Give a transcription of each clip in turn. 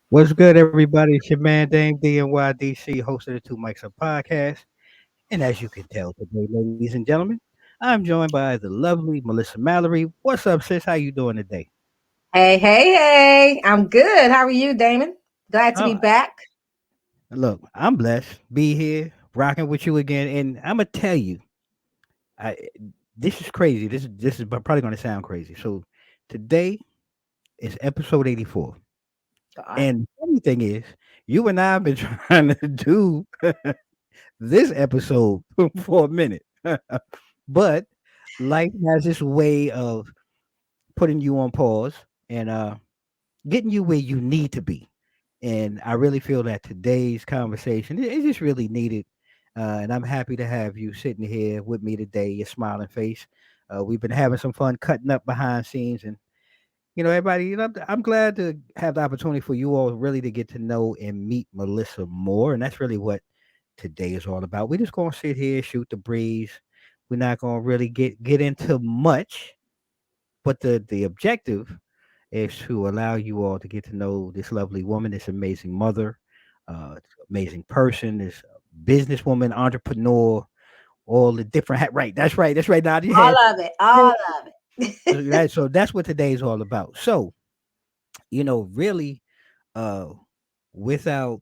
What's good, everybody? It's your man, damednydc, host of the Two Mics Up podcast. And as you can tell today, ladies and gentlemen, I'm joined by the lovely Melissa Mallory. What's up, sis? How you doing today? Hey, hey, hey. I'm good. How are you, Damon? Glad to be Oh, back. look, I'm blessed. Be here, rocking with you again. And I'm gonna tell you, I this is crazy. This is probably gonna sound crazy. So today is episode 84. God. And the funny thing is, you and I have been trying to do this episode for a minute. But life has this way of putting you on pause and getting you where you need to be. And I really feel that today's conversation is just really needed. And I'm happy to have you sitting here with me today, your smiling face. We've been having some fun cutting up behind scenes, and everybody. I'm glad to have the opportunity for you all really to get to know and meet Melissa more, and that's really what today is all about. We're just gonna sit here, shoot the breeze. We're not gonna really get into much, but the objective is to allow you all to get to know this lovely woman, this amazing mother, amazing person, this businesswoman, entrepreneur, all the different right. That's right. That's right. Now you All had of it. All of it. so that's what today's all about. So really, uh, without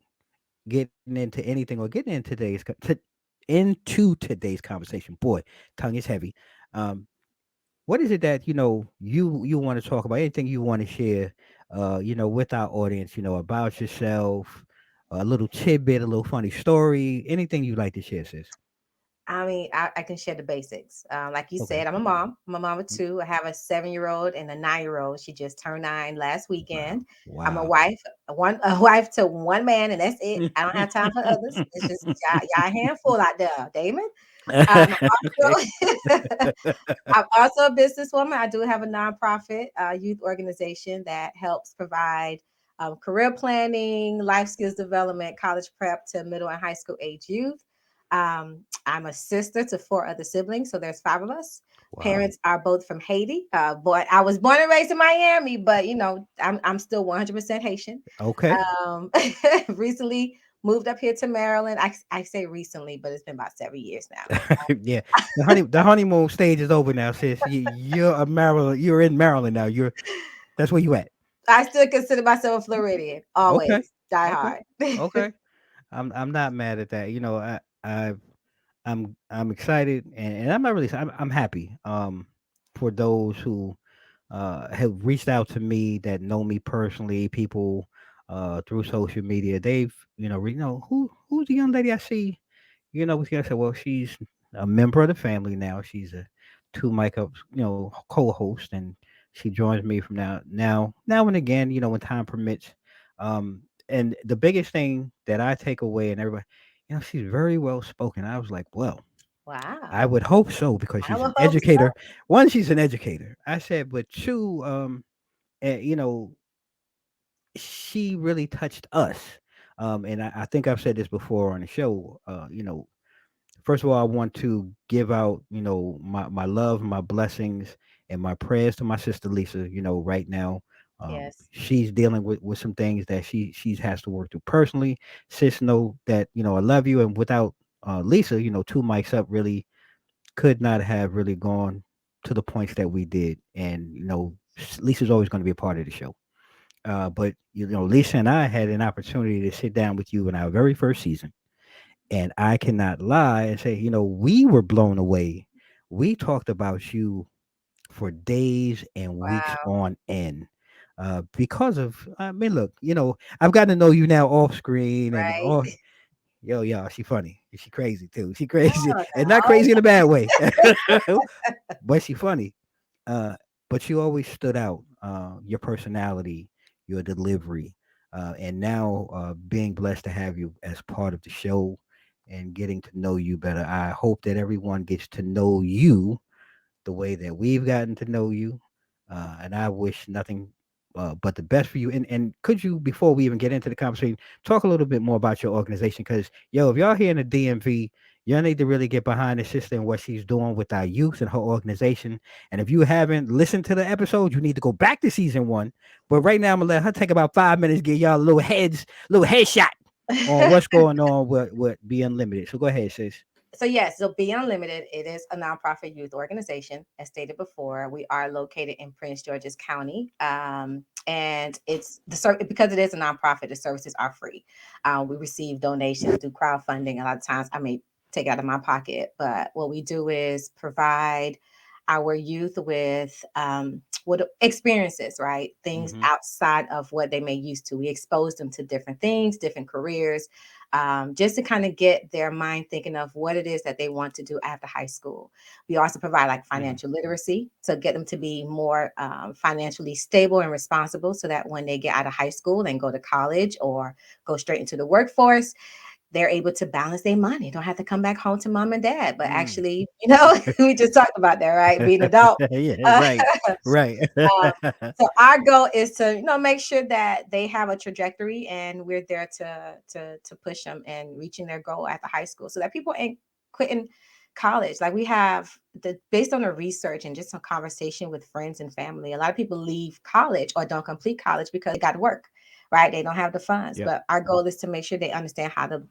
getting into anything or getting into into today's conversation. Boy, tongue is heavy. Um, what is it that you want to talk about? Anything you want to share? With our audience. About yourself. A little tidbit, a little funny story. Anything you like to share, sis? I mean, I can share the basics. Like you Okay. said, I'm a mom. I'm a mom of Mm. two. I have a 7-year-old and a 9-year-old. She just turned 9 last Wow. weekend. I'm a Wow. wife, a wife to one man, and that's it. I don't have time for others. It's just y'all a handful out there, Damon. I'm Okay. also I'm also a businesswoman. I do have a nonprofit youth organization that helps provide career planning, life skills development, college prep to middle and high school age youth. I'm a sister to 4 other siblings, so there's 5 of us. Wow. Parents are both from Haiti. But I was born and raised in Miami, but I'm still 100% Haitian. Okay. Um, recently moved up here to Maryland. I say recently, but it's been about 7 years now. Yeah, the honeymoon stage is over now, sis. You're a Maryland. You're in Maryland now. That's where you at. I still consider myself a Floridian, Okay. always die Okay. hard. Okay. I'm not mad at that. I'm excited, and I'm not really. I'm happy. For those who have reached out to me that know me personally, people through social media. They've who's the young lady I see. We gonna say, well, she's a member of the family now. She's a two mic up, co-host, and she joins me from now and again, when time permits. And the biggest thing that I take away, and everybody, she's very well spoken. I was like, well, I Wow. would hope so because I she's would an hope so. educator. One, she's an educator. I said, but two, eh, you know, she really touched us. And I think I've said this before on the show. First of all, I want to give out, my love, my blessings, and my prayers to my sister Lisa. Right now, Yes. she's dealing with some things that she has to work through personally. Sis, know that I love you, and without Lisa, two mics up really could not have really gone to the points that we did. And Lisa's always going to be a part of the show. But Lisa and I had an opportunity to sit down with you in our very first season, and I cannot lie and say, we were blown away. We talked about you for days and weeks Wow. on end. Because of, I mean, look, I've gotten to know you now off screen and all. Right. Yo, she funny. She crazy too. She crazy Oh, and not no. crazy in a bad way, but she funny. Uh, but you always stood out. Your personality, your delivery, and now being blessed to have you as part of the show and getting to know you better. I hope that everyone gets to know you the way that we've gotten to know you. And I wish nothing but the best for you. And could you, before we even get into the conversation, talk a little bit more about your organization? Because if y'all here in the DMV, Y'all need to really get behind the sister and what she's doing with our youth and her organization. And if you haven't listened to the episode, you need to go back to season one. But right now, I'm gonna let her take about 5 minutes, give y'all a little headshot on what's going on with Be Unlimited. So go ahead, sis. So yes, so Be Unlimited, it is a nonprofit youth organization. As stated before, we are located in Prince George's County, and it's because it is a nonprofit. The services are free. We receive donations through crowdfunding. A lot of times, I may take it out of my pocket, but what we do is provide our youth with what experiences, right? Things Hmm. outside of what they may used to. We expose them to different things, different careers, just to kind of get their mind thinking of what it is that they want to do after high school. We also provide like Hmm. financial literacy to get them to be more financially stable and responsible so that when they get out of high school and go to college or go straight into the workforce, they're able to balance their money. Don't have to come back home to mom and dad, but Mm. actually, we just talked about that, right? Being adult. Yeah, Uh, right, right. so our goal is to, make sure that they have a trajectory, and we're there to push them and reaching their goal at the high school, so that people ain't quitting college. Like we have based on the research and just some conversation with friends and family, a lot of people leave college or don't complete college because they got to work, right? They don't have the funds. Yep. But our goal is to make sure they understand how to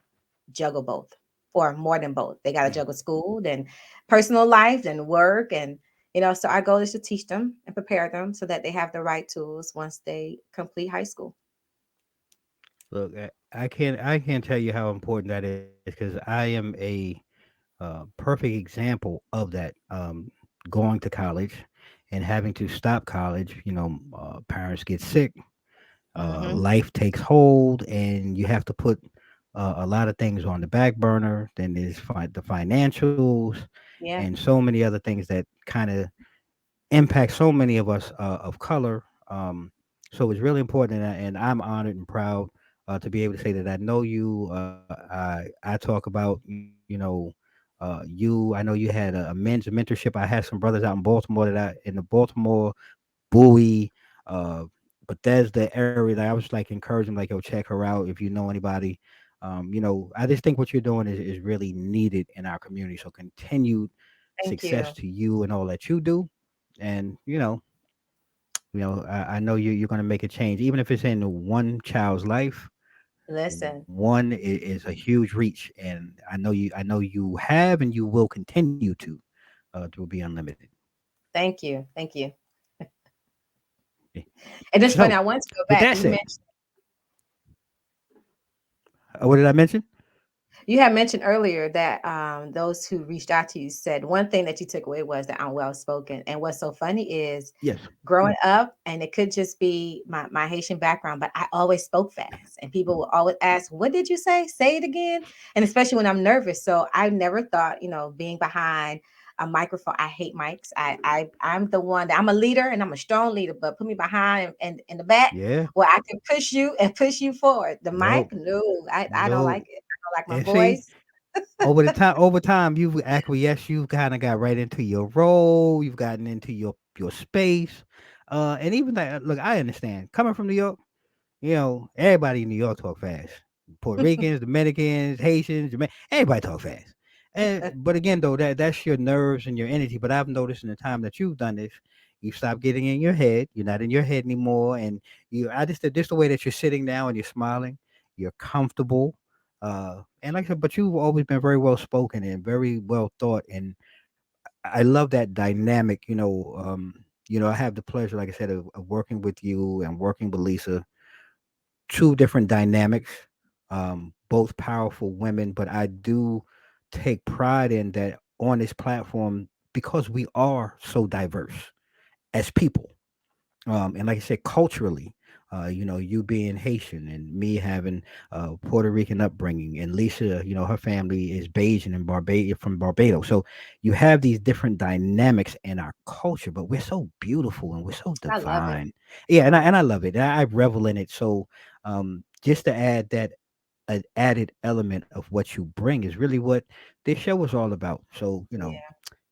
juggle both, or more than both. They got to Mm. juggle school, then personal life, then work. And, so our goal is to teach them and prepare them so that they have the right tools once they complete high school. Look, I can't tell you how important that is because I am a perfect example of that. Going to college and having to stop college. Parents get sick, Hmm. life takes hold, and you have to put a lot of things on the back burner. Then there's the financials and Yeah. so many other things that kind of impact so many of us of color. So it's really important, and I'm honored and proud to be able to say that I know you. I talk about you. I know you had a men's mentorship. I had some brothers out in Baltimore in the Baltimore Bowie, uh, Bethesda area. That I was like encouraging, like, yo, check her out if you know anybody. I just think what you're doing is really needed in our community. So continued Thank success you. to you and all that you do. And I know you're going to make a change, even if it's in one child's life. Listen, One is a huge reach, and I know you have, and you will continue to be unlimited. thank you. Thank you. Eh, And it's funny, So, I want to go with back. that said, what did I mention? You had mentioned earlier that those who reached out to you said one thing that you took away was that I'm well spoken. And what's so funny is Yes. growing up, and it could just be my Haitian background, but I always spoke fast. And people will always ask, "What did you say? Say it again." And especially when I'm nervous. So I never thought, being behind a microphone. I hate mics. I'm the one that I'm a leader, and I'm a strong leader, but put me behind and in the back Yeah. where I can push you and push you forward. The mic, Nope. no, I don't like No. it. I don't like my And see, voice. over time, you've acquiesced. You've kind of got right into your role. You've gotten into your space. And even that. Look, I understand coming from New York. Everybody in New York talk fast. Puerto Ricans, Dominicans, Haitians, everybody talk fast. And but again, though, that's your nerves and your energy. But I've noticed in the time that you've done this, you stop getting in your head. You're not in your head anymore, and I just the way that you're sitting now and you're smiling, you're comfortable. And like I said, but you've always been very well spoken and very well thought, and I love that dynamic. I have the pleasure, like I said, of working with you and working with Lisa, two different dynamics, both powerful women, but I do take pride in that on this platform because we are so diverse as people. And like I said, culturally, you being Haitian and me having Puerto Rican upbringing, and Lisa, her family is Bajan and Barbados from Barbados. So you have these different dynamics in our culture, but we're so beautiful and we're so I love it. divine. Yeah, and I love it. I revel in it. So just to add that an added element of what you bring is really what this show is all about. So Yeah.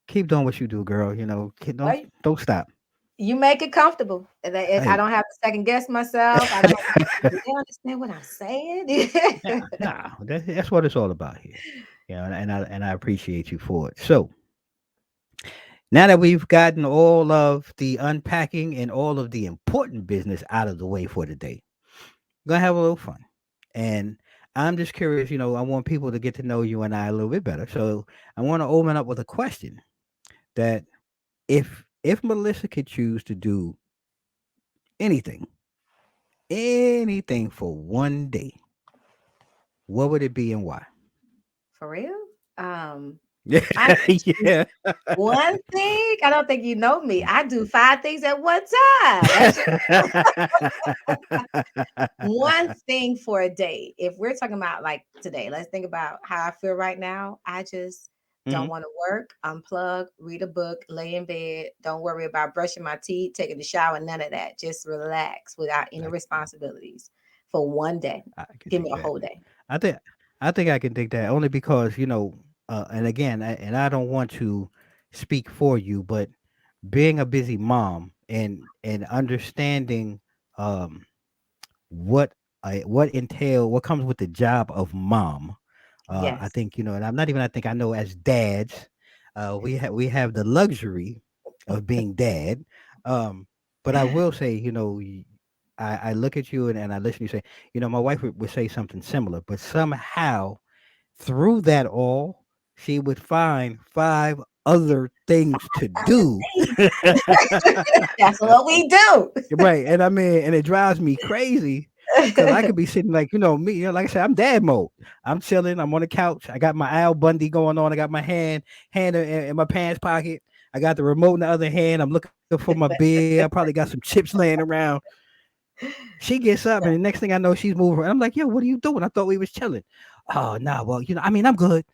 keep doing what you do, girl. Don't Well, don't stop. you make it comfortable. I Hey. don't have to second guess myself. I don't. Do they understand what I'm saying? Nah, that's what it's all about here. and I appreciate you for it. So now that we've gotten all of the unpacking and all of the important business out of the way for today, we're gonna have a little fun. And I'm just curious, I want people to get to know you and I a little bit better. So I want to open up with a question that if Melissa could choose to do anything, anything for one day, what would it be and why? For real? Um, Yeah, I could choose yeah. one thing. I don't think you know me. I do 5 things at one time. That's just one thing for a day. If we're talking about like today, let's think about how I feel right now. I just don't Mhm. want to work, unplug, read a book, lay in bed. Don't worry about brushing my teeth, taking a shower, none of that. Just relax without any I, responsibilities for one day. I can Give me dig a that. whole day. I think I think I can dig that only because and again, and I don't want to speak for you, but being a busy mom and understanding um what comes with the job of mom. I Yes. think and I'm not even. I think I know as dads, we have the luxury of being dad. Um, but I will say, I look at you and I listen to you say, my wife would say something similar, but somehow through that all, she would find five other things to Other do. things. That's what we do. Right, and I mean, and it drives me crazy because I could be sitting like me, like I said, I'm dad mode. I'm chilling. I'm on the couch. I got my Al Bundy going on. I got my hand in my pants pocket. I got the remote in the other hand. I'm looking for my beer. I probably got some chips laying around. She gets up, and the next thing I know, she's moving. And I'm like, "Yo, what are you doing? I thought we was chilling." Oh no, well, I mean, I'm good.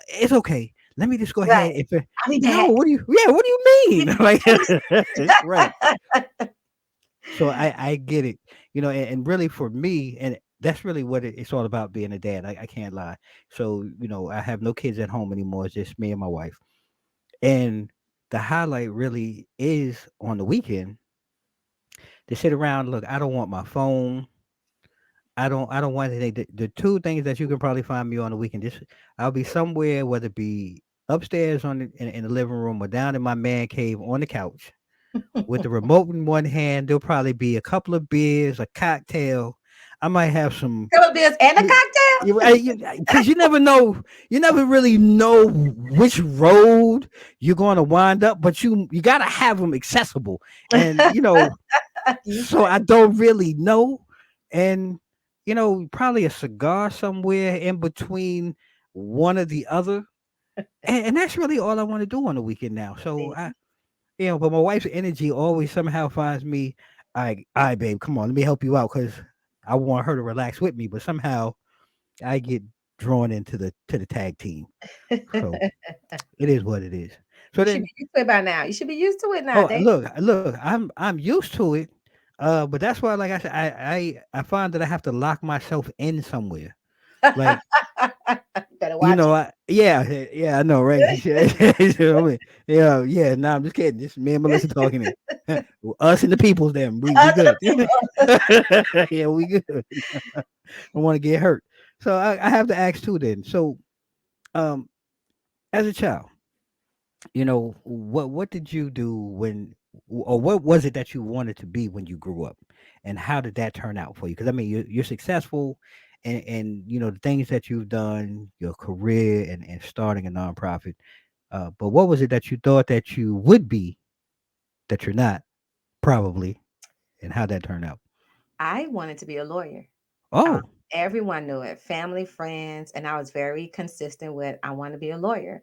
It's okay. Let me just go Right. ahead. If I'll be no, back. what do you? Yeah, what do you Give mean? me Like, 20 right. seconds. So I get it, and really for me, and that's really what it's all about being a dad. I can't lie. So I have no kids at home anymore. It's just me and my wife, and the highlight really is on the weekend to sit around. Look, I don't want my phone. I don't want anything. The two things that you can probably find me on the weekend, just I'll be somewhere, whether it be upstairs in the living room or down in my man cave on the couch with the remote in one hand. There'll probably be a couple of beers, a cocktail. I might have some. Fill up this and a You, cocktail. because you never know. You never really know which road you're going to wind up, but you got to have them accessible, and You so I funny. don't really know, and probably a cigar somewhere in between one or the other, and that's really all I want to do on the weekend now. So See, but my wife's energy always somehow finds me. I, babe, come on, let me help you out because I want her to relax with me, but somehow I get drawn into the tag team. So it is what it is. So you should then, be used to it by now. You should be used to it oh nowadays. look, I'm used to it. But that's why, like I said, I find that I have to lock myself in somewhere. Like Better watch it. yeah, I know, right? Yeah. No, I'm just kidding. Just me and Melissa talking here. Us and the peoples, them. We Other good. people. Yeah, we good. I don't want to get hurt. So I have to ask too. Then, so um, as a child, what did you do or what was it that you wanted to be when you grew up, and how did that turn out for you? Because I mean, you're successful, and the things that you've done, your career, and starting a nonprofit. But what was it that you thought that you would be that you're not, probably, and how that turned out? I wanted to be a lawyer. Um, Oh, everyone knew it, family, friends, and I was very consistent with I want to be a lawyer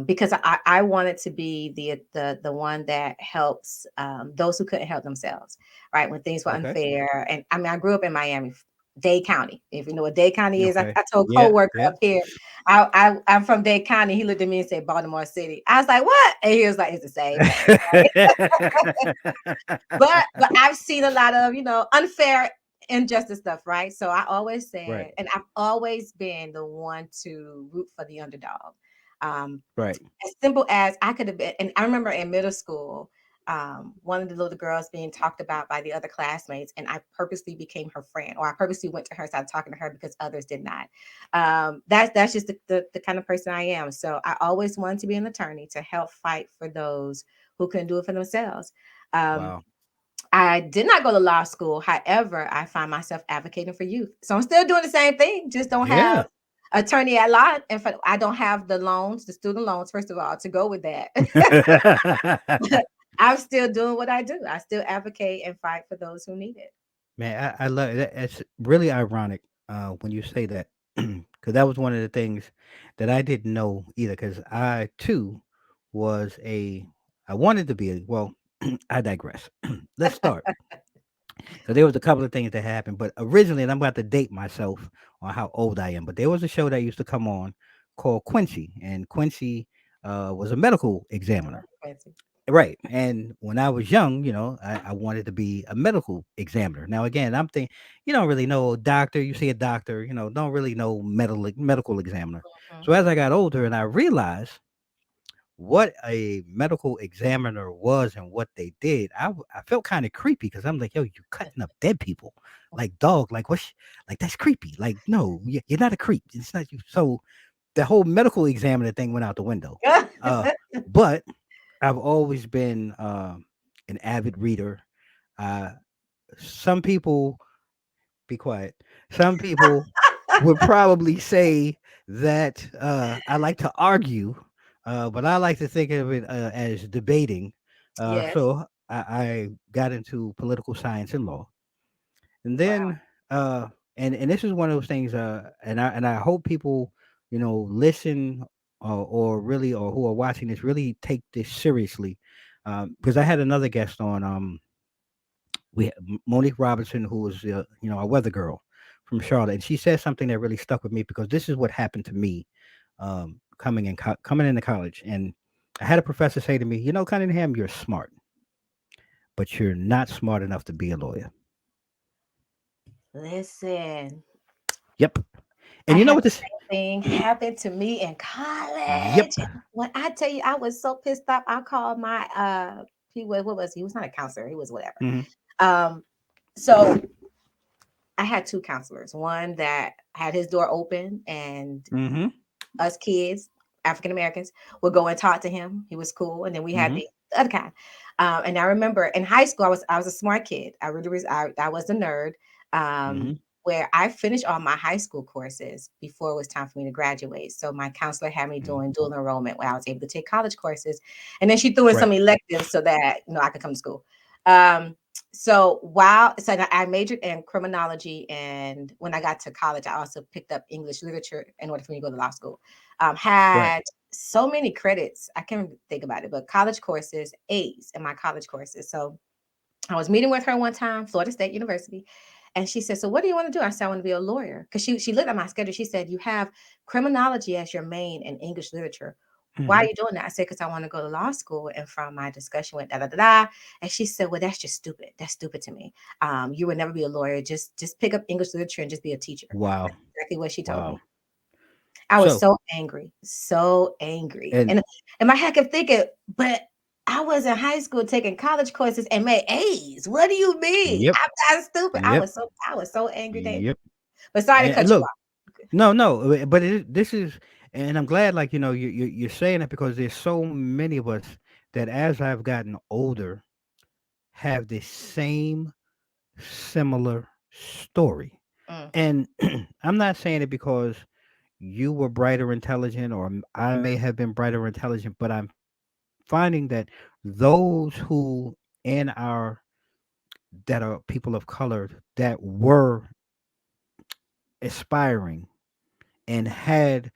because I wanted to be the one that helps those who couldn't help themselves, right? When things were okay, unfair, and I mean I grew up in Miami. Dade County. If you know what Dade County is, okay, I told a yeah, coworker yeah. up here, I'm from Dade County. He looked at me and said Baltimore City. I was like, what? And he was like, it's the same thing. But I've seen a lot of unfair injustice stuff, right? So I always Right, said, and I've always been the one to root for the underdog. Um, right. as simple as I could have been, and I remember in middle school, one of the little girls being talked about by the other classmates, and I purposely became her friend, or I purposely went to her, started talking to her because others did not. That's just the kind of person I am. So I always wanted to be an attorney to help fight for those who couldn't do it for themselves. Um, Wow. I did not go to law school. However, I find myself advocating for youth. So I'm still doing the same thing, just don't have Yeah. attorney at law. And I don't have the loans, the student loans, first of all, to go with that. I'm still doing what I do. I still advocate and fight for those who need it. Man, I love it. It's really ironic when you say that, because that was one of the things that I didn't know either. Because I too was a, I wanted to be a, well, I digress. Let's start. So there was a couple of things that happened, but originally, and I'm about to date myself on how old I am, but there was a show that used to come on called Quincy, and Quincy was a medical examiner. Fancy. Right. And when I was young, I wanted to be a medical examiner. Now, again, I'm thinking, you don't really know a doctor. You see a doctor, don't really know medical examiner. Mhm. So as I got older and I realized what a medical examiner was and what they did, I felt kind of creepy because I'm like, yo, you cutting up dead people, like dog, like like that's creepy. Like, no, you're not a creep. It's not you. So the whole medical examiner thing went out the window. Uh, but I've always been an avid reader. Uh, some people, be quiet. Some people would probably say that I like to argue, but I like to think of it as debating. Yes. So I got into political science and law, and Wow. then and this is one of those things. And I hope people listen or really or who are watching this really take this seriously, because I had another guest on. Monique Robinson, who was a weather girl from Charlotte, and she said something that really stuck with me because this is what happened to me coming into college. And I had a professor say to me, Cunningham, you're smart, but you're not smart enough to be a lawyer. Listen, Yep. I And you know had what the this? same thing happen to me in Yep. college. When I tell you I was so pissed off, I called my what was he? He was not a counselor, he was whatever. Hmm. Um, so I had two counselors, one that had his door open and Hmm. us kids, African Americans, would go and talk to him. He was cool. And then we had Hmm. the other kind. And I remember in high school, I was a smart kid. I really was. I was a nerd. Hmm. Where I finished all my high school courses before it was time for me to graduate. So my counselor had me Hmm. doing dual enrollment where I was able to take college courses, and then she threw in Right. some electives so that I could come to school. Um, so I majored in criminology, and when I got to college, I also picked up English literature in order for me to go to law school. Right. Had so many credits, I can't even think about it, but college courses, A's in my college courses. So I was meeting with her one time, Florida State University, and she said, "So what do you want to do?" I said, "I want to be a lawyer." Because she looked at my schedule. She said, "You have criminology as your main and English literature. Why are Hmm. you doing that?" I said, "Because I want to go to law school." And from my discussion with da da da da, and she said, "Well, that's just stupid. That's stupid to me. You would never be a lawyer. Just pick up English literature and just be a teacher." Wow. That's exactly what she told Wow. me. I was So so angry, so angry. and And in my head kept thinking, but I was in high school taking college courses and made A's. What do you mean? yep. I'm not stupid. I Yep. was so I was so angry, David. Yep. But sorry to And cut you look, off. no, no, but this is, and I'm glad, like you're saying it because there's so many of us that as I've gotten older have the same similar story, Mhm. and I'm not saying it because you were bright or intelligent, or I may have been bright or intelligent, but I'm finding that those who in our that are people of color that were aspiring and had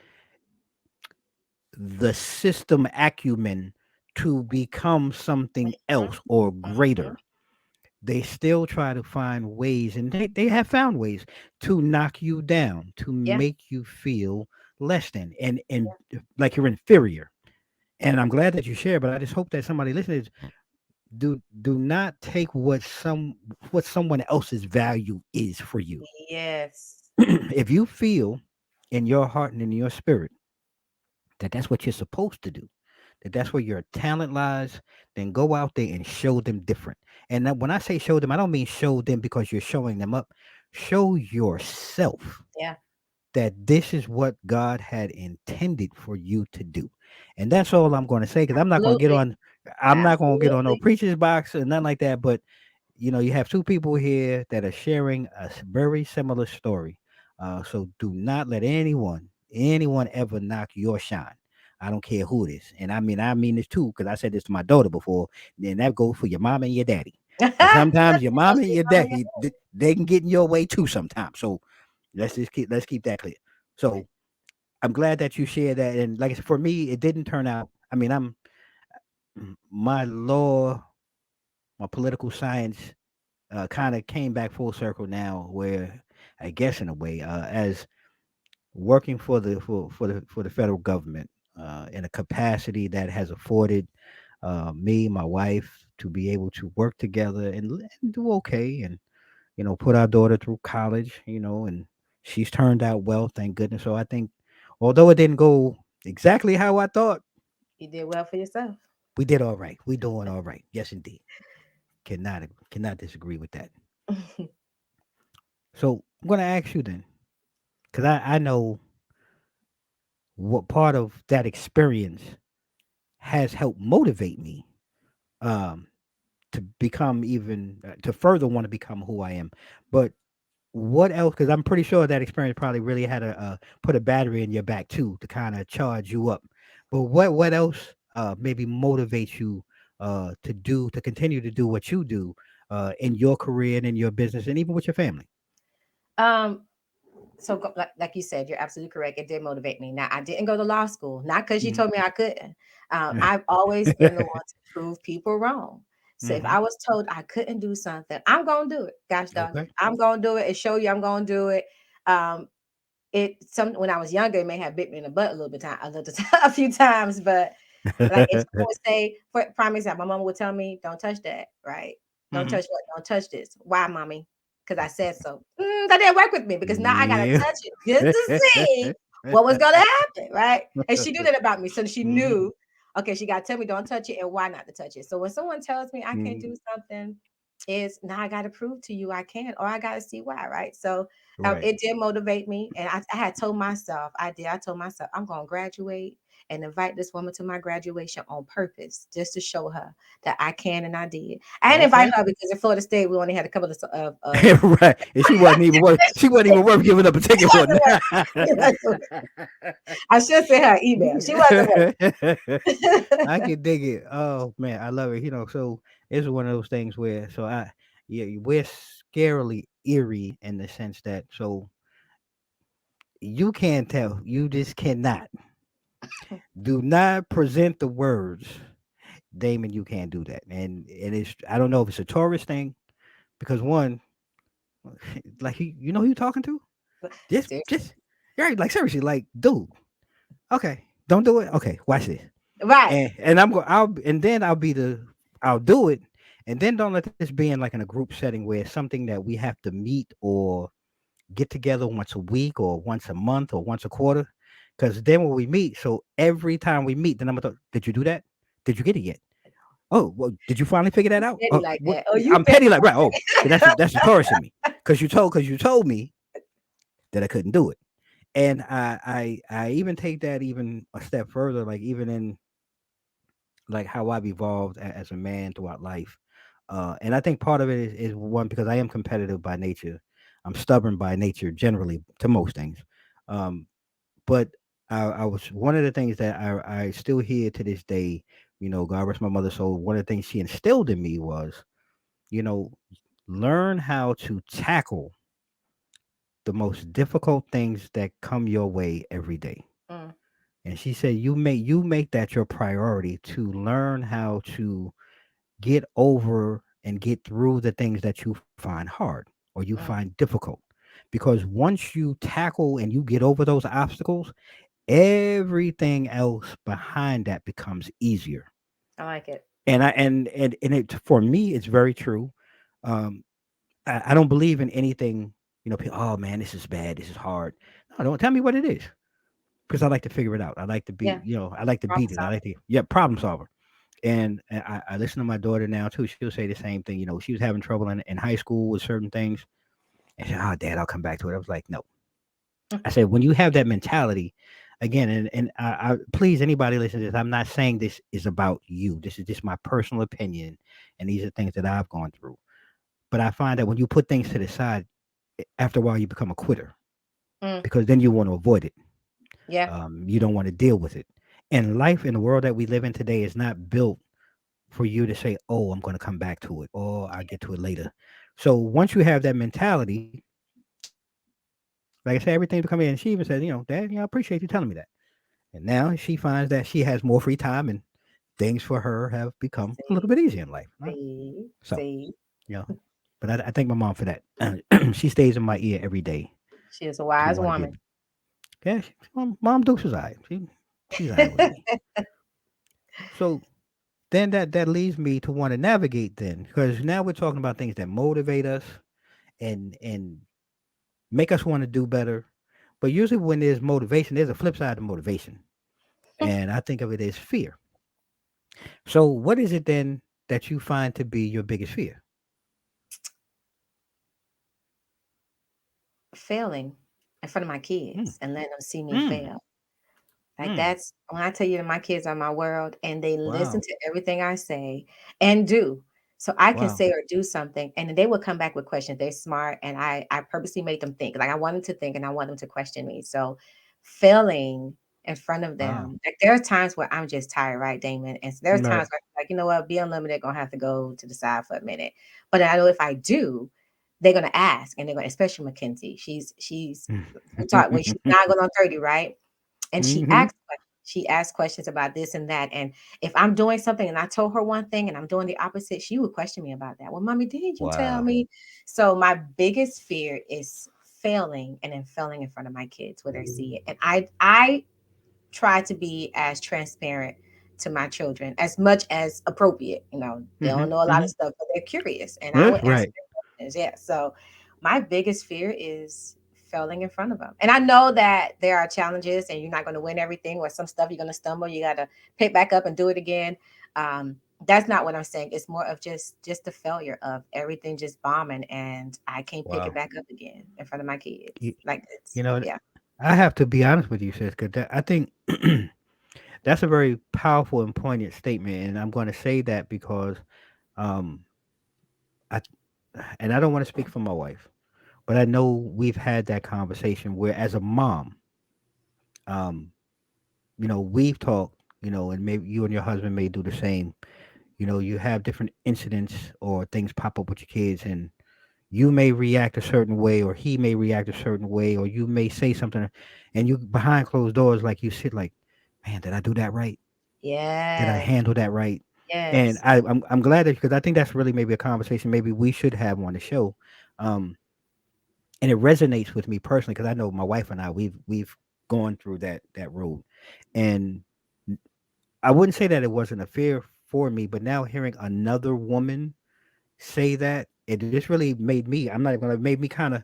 the system acumen to become something Mhm. else or Mhm. greater. They still try to find ways, and they have found ways to knock you down, to Yeah. make you feel less than and like you're inferior. And I'm glad that you share, but I just hope that somebody listening is do not take what someone else's value is for you. Yes. If you feel in your heart and in your spirit that that's what you're supposed to do, that that's where your talent lies, then go out there and show them different. And when I say show them, I don't mean show them because you're showing them up. Show yourself Yeah, that this is what God had intended for you to do. And that's all I'm going to say because absolutely. I'm not going to get on no Absolutely. preacher's box or nothing like that. But you have two people here that are sharing a very similar story. So do not let anyone ever knock your shine. I don't care who it is. And I mean this too, because I said this to my daughter before. Then that goes for your mom and your daddy. Because sometimes your mom and Especially your mama, daddy, they can get in your way too sometimes. So let's keep that clear. So I'm glad that you shared that. And like I said, for me, it didn't turn out. I mean, my law, my political science kind of came back full circle now, where I guess in a way, as working for the federal government in a capacity that has afforded me, my wife, to be able to work together and do okay, and put our daughter through college, and she's turned out well, thank goodness. So I think, although it didn't go exactly how I thought, you did well for yourself. we did all right. We doing all right. Yes, indeed. Cannot disagree with that. So I'm gonna ask you then, because I know what part of that experience has helped motivate me um, to become even to further want to become who I am. But what else? Because I'm pretty sure that experience probably really had to put a battery in your back too to kind of charge you up. But what else maybe motivates you to continue to do what you do in your career and in your business and even with your family? um, so like you said, you're absolutely correct. It did motivate me. Now I didn't go to law school, not because you Hmm. told me I couldn't. I've always been the one to prove people wrong. So if Hmm. I was told I couldn't do something, I'm gonna do it. Gosh dog it, Okay. I'm gonna do it and show you I'm gonna do it. Um, when I was younger, it may have bit me in the butt a little bit time, a little a few times, but like if someone would say, for prime example, my mom would tell me, "Don't touch that," right? Don't Hmm. touch what? Don't touch this. Why, mommy? Because I said so. That didn't work with me because now I gotta Yeah. touch it just to see what was gonna happen, right? And she knew that about me, so she Hmm. knew. Okay, she gotta tell me don't touch it and why not to touch it. So when someone tells me I can't Hmm. do something, is now I gotta prove to you I can, or I gotta see why, right? So Right. it did motivate me, and I had told myself, I told myself I'm gonna graduate and invite this woman to my graduation on purpose, just to show her that I can, and I did. I didn't invite Okay. her because in Florida State we only had a couple of Right. And she wasn't even worth. She wasn't even worth giving up a she ticket for. wasn't worth. She wasn't worth. I should send her an email. She wasn't I worth. can dig it. Oh man, I love it. So it's one of those things where yeah, we're scarily eerie in the sense that you can't tell. You just cannot. Do not present the words, Damon. You can't do that. And it's I don't know if it's a tourist thing because one, like who you talking to? Just Seriously. right, like seriously, like dude. Okay, don't do it. Okay, watch this. Right. And I'm going. I'll do it, and then don't let this be in like in a group setting where it's something that we have to meet or get together once a week or once a month or once a quarter. Because then when we meet, so every time we meet, then I'm gonna. Did you do that? Did you get it yet? Oh, well, did you finally figure that You out? petty like What? that. Oh, you I'm petty petty, like right. Oh, like that's the Taurus in me. Because you told me that I couldn't do it, and I even take that even a step further, like even in like how I've evolved as a man throughout life. And I think part of it is one because I am competitive by nature. I'm stubborn by nature, generally to most things. Um, but I was one of the things that I still hear to this day. God rest my mother soul. One of the things she instilled in me was, you know, learn how to tackle the most difficult things that come your way every day. mm, And she said, you make that your priority to learn how to get over and get through the things that you find hard or you mm. find difficult. Because once you tackle and you get over those obstacles, everything else behind that becomes easier. I like it. And it for me, it's very true. Um, I don't believe in anything. People, oh man, this is bad. This is hard. No, don't tell me what it is. because I like to figure it out. I like to be, Yeah. I like to Problem beat it. I solving. like to, yeah, problem solver. And I listen to my daughter now too. She'll say the same thing. She was having trouble in high school with certain things. And she said, "Oh, Dad, I'll come back to it." I was like, "No." I said, "When you have that mentality, again, and please, anybody listen to this, I'm not saying this is about you. This is just my personal opinion, and these are things that I've gone through. But I find that when you put things to the side, after a while, you become a quitter Mm, because then you want to avoid it. yeah. You don't want to deal with it. And life in the world that we live in today is not built for you to say, "Oh, I'm going to come back to it," or "I'll get to it later." So once you have that mentality, like I said, everything to come in. And she even said, "Dad, I appreciate you telling me that." And now she finds that she has more free time and things for her have become a little See, bit easier in life. Right? see, So, see. you know, but I thank my mom for that. She stays in my ear every day She is a to wise want to give. woman. Yeah, Mom Dukes is all right. She's all right with me. So then that leads me to want to navigate then, because now we're talking about things that motivate us and make us want to do better. But usually when there's motivation, there's a flip side to motivation. And I think of it as fear. So what is it then that you find to be your biggest fear? Failing in front of my Mm, kids and letting them see me mm, fail. Like mm. that's when I tell you that my kids are my world and they listen Wow. to everything I say and do. So I can Wow. say or do something and then they will come back with questions. They're smart and I purposely make them think. Like I want them to think and I want them to question me. So failing in front of Wow. them, like there are times where I'm just tired, right, Damon? And so there's Right. times where I'm like, you know what, be unlimited, gonna have to go to the side for a minute. But I know if I do, they're gonna ask and they're gonna, especially Mackenzie. She's we talk when she's not going on 30, right? And Hmm. she asks questions about this and that. And if I'm doing something and I told her one thing and I'm doing the opposite, she would question me about that. Well, mommy, didn't you tell Wow. me? So my biggest fear is failing and then failing in front of my kids where they see it. And I try to be as transparent to my children as much as appropriate. They Hmm. don't know a lot of Hmm. stuff, but they're curious, and I That's would answer right. their questions. Yeah. So my biggest fear is failing in front of them, and I know that there are challenges, and you're not going to win everything, or some stuff you're going to stumble. You got to pick back up and do it again. That's not what I'm saying. It's more of just the failure of everything just bombing, and I can't pick it Wow. back up again in front of my kids. You, Like it's you know, yeah. I have to be honest with you, sis, because I think that's a very powerful and poignant statement, and I'm going to say that because um, I and I don't want to speak for my wife, but I know we've had that conversation where, as a mom, um, we've talked, and maybe you and your husband may do the same. You have different incidents or things pop up with your kids, and you may react a certain way, or he may react a certain way, or you may say something, and you behind closed doors, like you sit, like, man, did I do that right? Did I Yes. handle that right? And Yes. I'm glad that, because I think that's really maybe a conversation maybe we should have on the show. Um, and it resonates with me personally because I know my wife and I we've gone through that road, and I wouldn't say that it wasn't a fear for me, but now hearing another woman say that, it just really made me. I'm not gonna made me kind of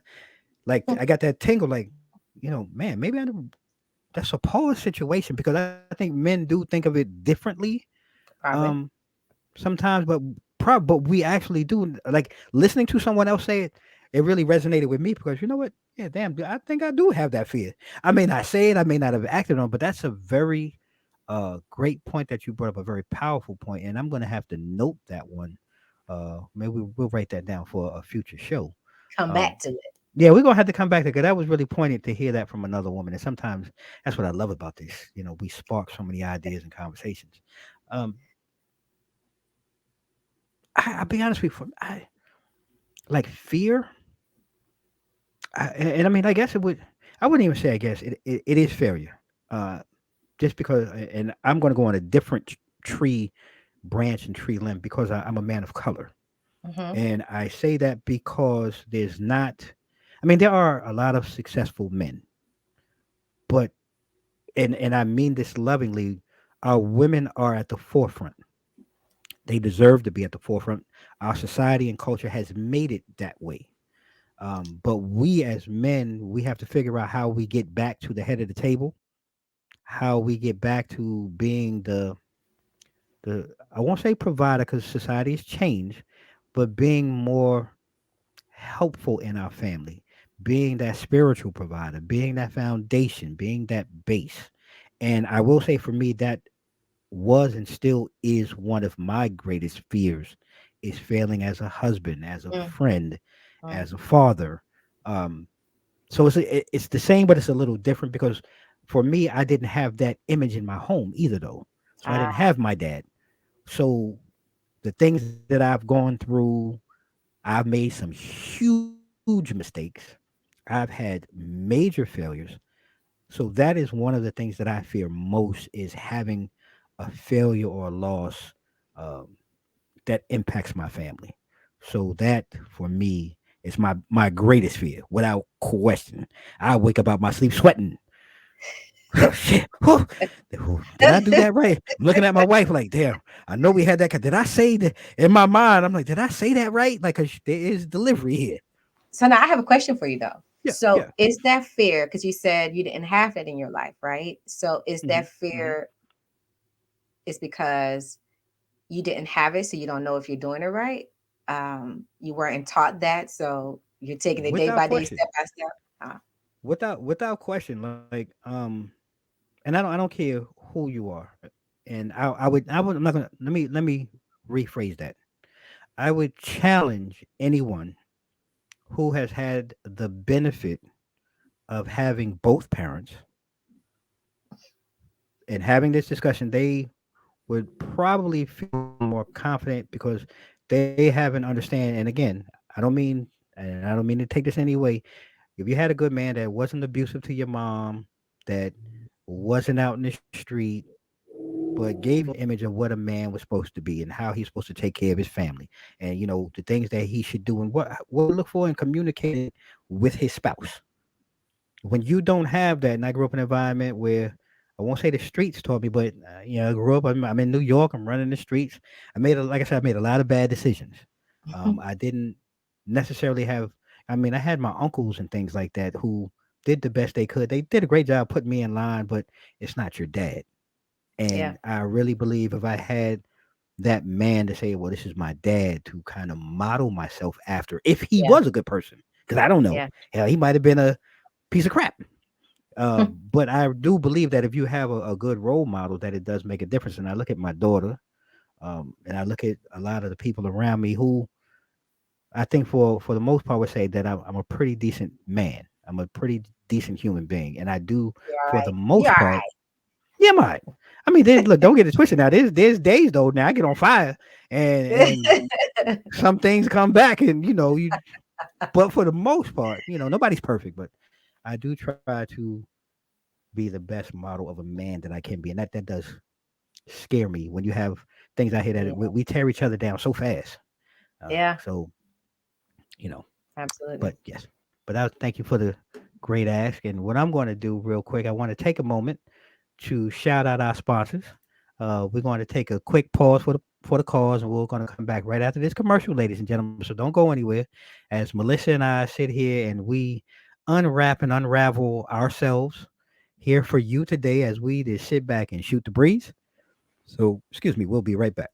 like I got that tingle, like, man, maybe that's a pause situation because I think men do think of it differently. Probably. Um, sometimes, but we actually do, like, listening to someone else say it. It really resonated with me because you know what? Yeah, damn, I think I do have that fear. I may not say it, I may not have acted on, but that's a very great point that you brought up, a very powerful point, and I'm gonna have to note that one. Maybe we'll write that down for a future show. Come Um, back to it. yeah, we're gonna have to come back to because that was really poignant to hear that from another woman, and sometimes that's what I love about this. We spark so many ideas and conversations. Um, I'll be honest with you, I like fear. And I mean, I guess it would. I wouldn't even say. I guess it is failure. Uh, just because, and I'm going to go on a different tree branch and tree limb because I'm a man of color, Hmm. and I say that because there's not. I mean, there are a lot of successful men, but and I mean this lovingly. Our women are at the forefront. They deserve to be at the forefront. Our society and culture has made it that way. But we as men, we have to figure out how we get back to the head of the table how we get back to being the I won't say provider because society has changed, but being more helpful in our family, being that spiritual provider, being that foundation, being that base. And I will say for me that was and still is one of my greatest fears is failing as a husband, as a Mm, friend, mm. as a father. Um, so it's the same, but it's a little different because for me, I didn't have that image in my home either, though. So I didn't Ah, have my dad. So the things that I've gone through, I've made some huge mistakes. I've had major failures. So that is one of the things that I fear most is having a failure or a loss um, that impacts my family. So that for me is my greatest fear, without question. I wake up out my sleep sweating. Shit. Whew. Did I do that right? I'm looking at my wife like, damn, I know we had that. Did I say that in my mind? I'm like, did I say that right? Like, 'cause there is delivery here. so now I have a question for you though. Yeah, So yeah. is that fear? Because you said you didn't have that in your life, right? So is Hmm. that Hmm. fear is because you didn't have it, so you don't know if you're doing it right? You weren't taught that, so you're taking it day Without by day, question. step by step. Without question. Like, and I don't care who you are. And I would I'm not gonna let me rephrase that. I would challenge anyone who has had the benefit of having both parents and having this discussion, they would probably feel more confident because they have an understanding. And again, I don't mean to take this any way. If you had a good man that wasn't abusive to your mom, that wasn't out in the street, but gave you an image of what a man was supposed to be and how he's supposed to take care of his family, and the things that he should do and what to look for in communicating with his spouse. When you don't have that, and I grew up in an environment where I won't say the streets taught me, but I grew up. I'm in New York. I'm running the streets. Like I said, I made a lot of bad decisions. I didn't necessarily have. I mean, I had my uncles and things like that who did the best they could. They did a great job putting me in line, but it's not your dad. Yeah, And I really believe if I had that man to say, "Well, this is my dad," to kind of model myself after, if he yeah, was a good person, because I don't know. yeah, Hell, he might have been a piece of crap. But I do believe that if you have a good role model, that it does make a difference. And I look at my daughter, and I look at a lot of the people around me who I think for the most part would say that I'm a pretty decent man. I'm a pretty decent human being, and I do you're all for the right. You're most all part. Yeah, my. I mean, look, don't get it twisted. Now, there's days though. Now I get on fire, and right. some things come back, and you. But for the most part, nobody's perfect, but I do try to be the best model of a man that I can be, and that does scare me when you have things out here Yeah, that we tear each other down so fast. yeah, So you know, absolutely. but yes, but I thank you for the great ask. And what I'm going to do real quick, I want to take a moment to shout out our sponsors. We're going to take a quick pause for the cause, and we're going to come back right after this commercial, ladies and gentlemen. So don't go anywhere, as Melissa and I sit here and we unwrap and unravel ourselves here for you today, as we just sit back and shoot the breeze. So excuse me, we'll be right back.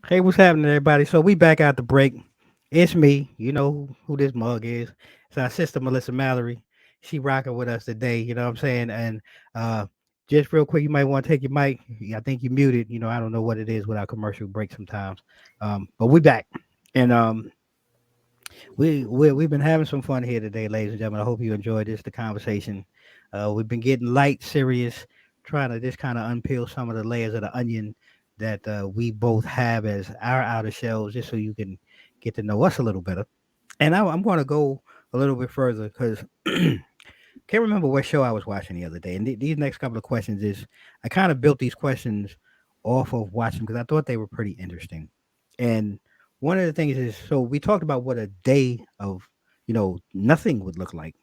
Hey, what's happening, everybody? So we back out the break. It's me. You know who this mug is. It's our sister Melissa Mallory. She rocking with us today. You know what I'm saying? And uh, just real quick, you might want to take your mic. I think you muted. I don't know what it is with our commercial break sometimes. But we back, and we've been having some fun here today, ladies and gentlemen. I hope you enjoyed this. The conversation. We've been getting light, serious, trying to just kind of unpeel some of the layers of the onion that we both have as our outer shells, just so you can get to know us a little better. And I'm going to go a little bit further because can't remember what show I was watching the other day. And these next couple of questions is I kind of built these questions off of watching because I thought they were pretty interesting. And one of the things is, so we talked about what a day of nothing would look like,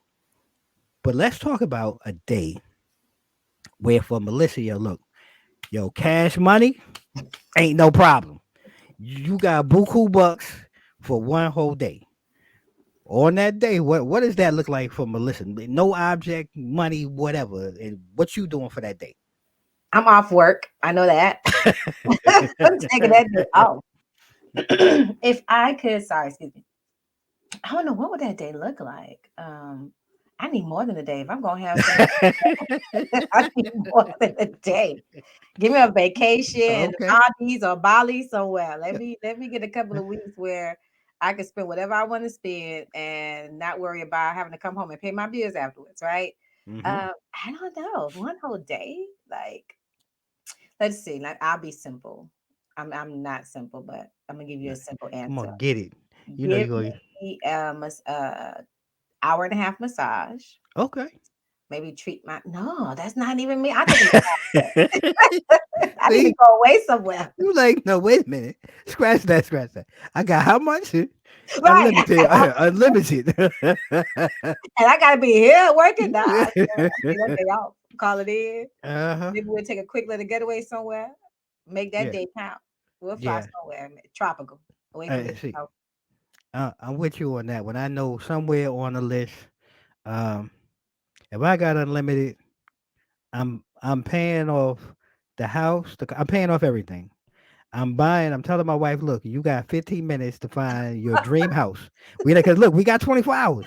but let's talk about a day where for Melissa, look, cash money ain't no problem. You got buku bucks for one whole day. On that day, what does that look like for Melissa? No object, money, whatever. And what you doing for that day? I'm off work. I know that. I'm taking that day off. If I could, sorry, excuse me. I don't know what would that day look like. I need more than a day. If I'm gonna have some, I need more than a day. Give me a vacation in the Okay. Maldives or Bali somewhere. Let me get a couple of weeks where I can spend whatever I want to spend and not worry about having to come home and pay my bills afterwards, right? Mm-hmm. I don't know. One whole day, like let's see. Like I'll be simple. I'm not simple, but I'm gonna give you a simple I'm answer. gonna get it. Give You go. me hour and a half massage. Okay. Maybe treat my no, that's not even me. I take a massage. I need to See, go away somewhere. you like no. Wait a minute. Scratch that. Scratch that. I got how much? Right. Unlimited. Unlimited. And I gotta be here working. Nah, I take that day off. Call it in. Uh huh. Maybe we'll take a quick little getaway somewhere. Make that Yeah. day count. We'll fly Yeah. somewhere tropical, away from this. See, I'm with you on that. When I know somewhere on the list, um, if I got unlimited, I'm paying off the house. I'm paying off everything. I'm telling my wife, look, you got 15 minutes to find your dream house. Because look, we got 24 hours.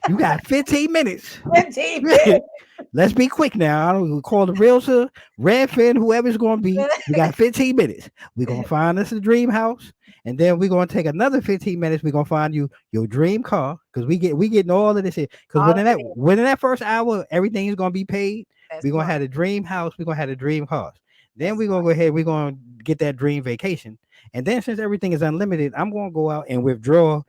You got 15 minutes. 15 minutes. Let's be quick now. I don't call the realtor, Redfin, whoever's going to be. We got 15 minutes. We're going to find us a dream house. And then we're going to take another 15 minutes. We're going to find you your dream car. Because we getting all of this here. Because All of it. within that first hour, everything is going to be paid. That's We're going to smart. have the dream house. We're going to have the dream cars. Then That's we're smart. going to go ahead. We're going to get that dream vacation. And then since everything is unlimited, I'm going to go out and withdraw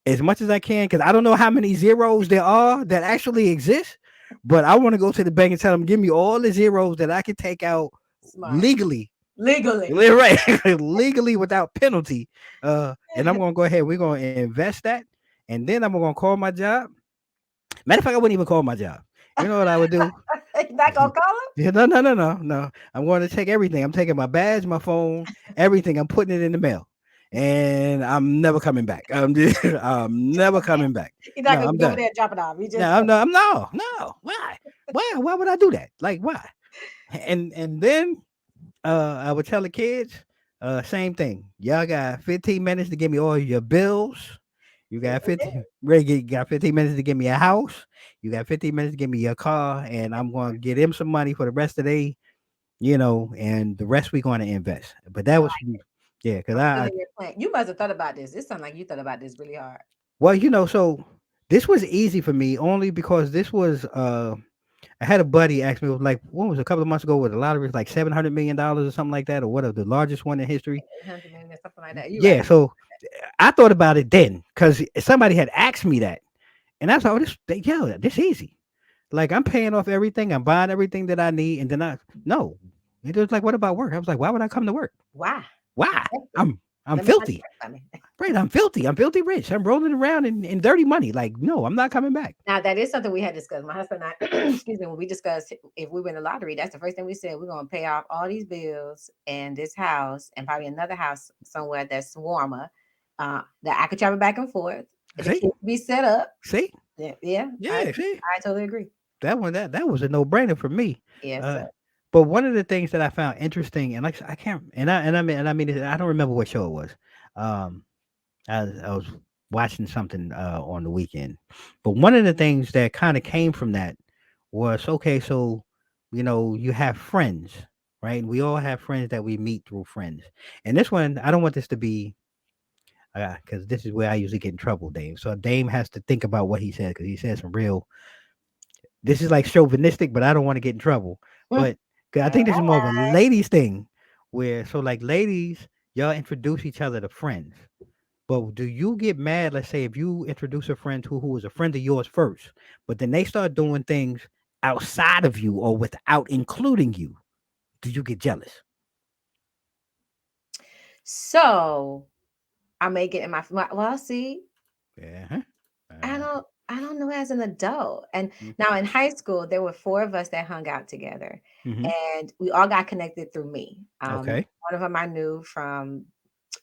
as much as I can because I don't know how many zeros there are that actually exist. But I want to go to the bank and tell them, give me all the zeros that I can take out Smart. legally, Legally. right? Legally without penalty. And I'm gonna go ahead. We're gonna invest that, and then I'm gonna call my job. Matter of fact, I wouldn't even call my job. You know what I would do? You're not gonna call him? Yeah, no, no, no, no, no. I'm going to take everything. I'm taking my badge, my phone, everything. I'm putting it in the mail, and I'm never coming back. I'm never coming back. You're not No, gonna I'm go over done. there and drop it off. You just No, I'm no, I'm no, no. Why? Why would I do that? Like why? And then I would tell the kids, same thing. Y'all got 15 minutes to give me all your bills. You got 15 you got 15 minutes to give me a house. You got 15 minutes to give me your car, and I'm gonna get him some money for the rest of the day, and the rest we're gonna invest. But that was yeah, because I'm I feeling your plan. You must have thought about this. This sounds like you thought about this really hard. well, so this was easy for me only because this was I had a buddy ask me, it was like, what was it, a couple of months ago with the lottery, was like $700 million or something like that, or whatever, the largest one in history. 800 million, something like that. You right. Yeah, so I thought about it then because somebody had asked me that, and I thought, this easy. Like I'm paying off everything, I'm buying everything that I need, and then no, it was like, what about work? I was like, why would I come to work? Why? Why? Exactly. I'm Let me know you filthy. work for me. Right, I'm filthy. I'm filthy rich. I'm rolling around in dirty money. Like, no, I'm not coming back. Now that is something we had discussed. My husband and I, excuse me, when we discussed if we win the lottery, that's the first thing we said. We're gonna pay off all these bills and this house and probably another house somewhere that's warmer. That I could travel back and forth. The See, kids be set up. see, Yeah, yeah, see. I totally agree. That was a no brainer for me. Yes, Uh, sir. But one of the things that I found interesting, and like I can't, and I mean, I don't remember what show it was. Um, I was watching something on the weekend, but one of the things that kind of came from that was okay. So, you have friends, right? We all have friends that we meet through friends. And this one, I don't want this to be because this is where I usually get in trouble, Dame. So Dame has to think about what he said because he said some real. This is like chauvinistic, but I don't want to get in trouble. Mm, But 'cause I all think this is more of a right. ladies thing, where so like ladies, y'all introduce each other to friends. But do you get mad? Let's say if you introduce a friend who was a friend of yours first, but then they start doing things outside of you or without including you. Do you get jealous? So I may get in well, see, Yeah. Huh? I Uh, don't I don't know as an adult. And mm, now in high school, there were four of us that hung out together, mhm. and we all got connected through me. Okay. One of them I knew from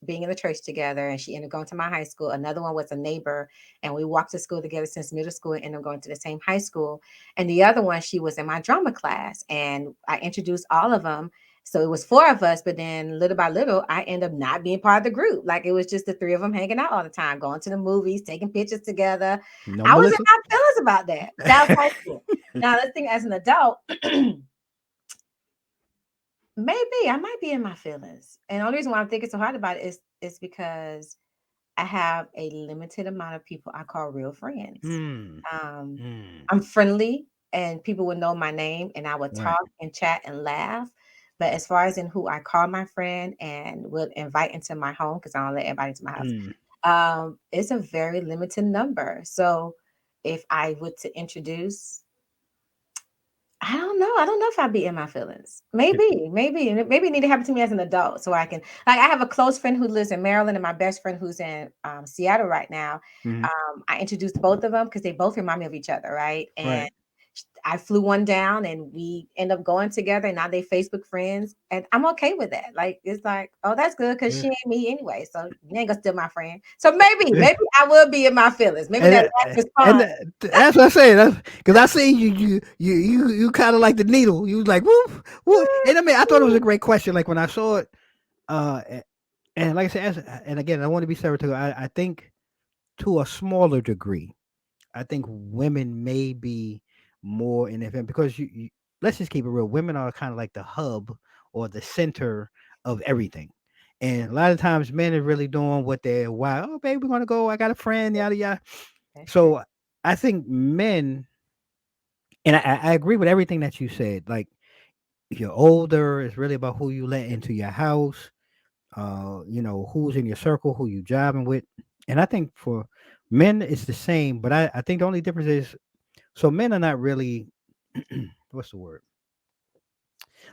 being in the church together, and she ended up going to my high school. Another one was a neighbor, and we walked to school together since middle school and ended up going to the same high school. And the other one, she was in my drama class, and I introduced all of them. So it was four of us, but then little by little, I ended up not being part of the group. Like it was just the three of them hanging out all the time, going to the movies, taking pictures together. No, I was in Melissa. my feelings about that, but that was high school. Now let's think as an adult. Maybe I might be in my feelings. And the only reason why I'm thinking so hard about it is because I have a limited amount of people I call real friends. Hmm. Um, Hmm. I'm friendly and people would know my name and I would Right. talk and chat and laugh. But as far as in who I call my friend and would invite into my home, because I don't let everybody into my house, Hmm. it's a very limited number. So if I were to introduce I don't know. I don't know if I'd be in my feelings. Maybe, and maybe it need to happen to me as an adult so I can. Like, I have a close friend who lives in Maryland, and my best friend who's in Seattle right now. Hmm. I introduced both of them because they both remind me of each other, right? And Right. I flew one down, and we end up going together. And now they Facebook friends, and I'm okay with that. Like, it's like, oh, that's good because Yeah. she ain't me anyway, so you ain't gonna steal my friend. So maybe I will be in my feelings. Maybe that And last and response. that's what I say. That's because I see you kind of like the needle. You was like whoop whoop. And I mean, I thought it was a great question. Like when I saw it, and like I said, and again, I want to be stereotypical. I think to a smaller degree, I think women may be more in event because let's just keep it real. Women are kind of like the hub or the center of everything. And a lot of times men are really doing what they're why, oh baby, we're gonna go. I got a friend, yada yada. That's true. So I think men, and I agree with everything that you said. Like if you're older, it's really about who you let into your house, who's in your circle, who you jiving with. And I think for men it's the same, but I think the only difference is so men are not really what's the word?